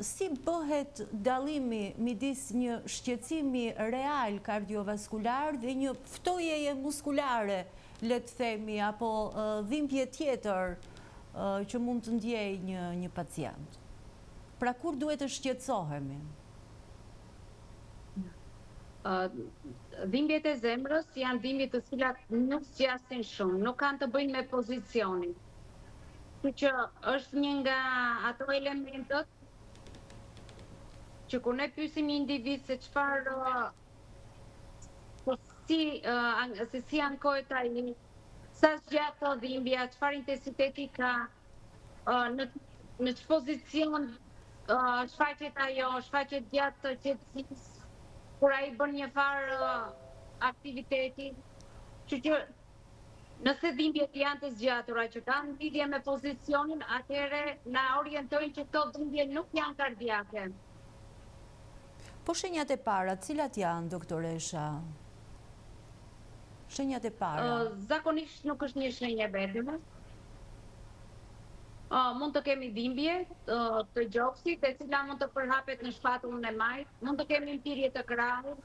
si bëhet dallimi midis një shqetësimi real kardiovaskular dhe një ftojeje muskulare, le të themi, apo dhimbje tjetër që mund të ndjejë një pacient? Pra kur duhet të shqetësohemi? Dhimbjet e zemrës janë dhimbje të cilat nuk zgjasin shumë, nuk kanë të bëjnë me pozicionin. Kështu që është një nga ato elementët që kur ne pyesim një individ se çfarë se si ankohet ai, sa zgjat të dhimbja, çfarë intensiteti ka, në çfarë pozicion shfaqet ajo, shfaqet gjatë të qetësisë, kur ai bën një farë aktiviteti. Kështu që nëse dhimbjet janë të zgjatura që kanë lidhje me pozicionin, atëherë na orientojnë që këto dhimbje nuk janë kardiake. Po shenjat e para, cilat janë, doktoresha? Shenjat e para? Zakonisht nuk është një shenjë e vetme. Mund të kemi dhimbje të gjoksit, e cila mund të përhapet në shpatullën e majt, mund të kemi lëpirje të krahut.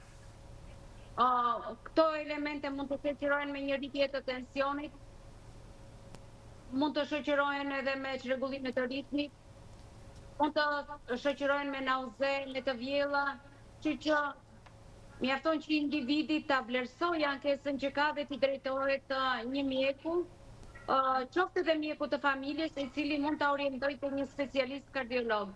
Këto elemente mund të shoqërohen me një rritje të tensionit, mund të shoqërohen edhe me çrregullimet të ritmit, mund të shoqërohen me nauze, me të vjella, kështu që mjafton që individi ta vlerësojë ankesën që ka dhe t'i drejtohet një mjeku, qoftë edhe mjeku të familjes, i cili mund ta orientojë te një specialist kardiolog.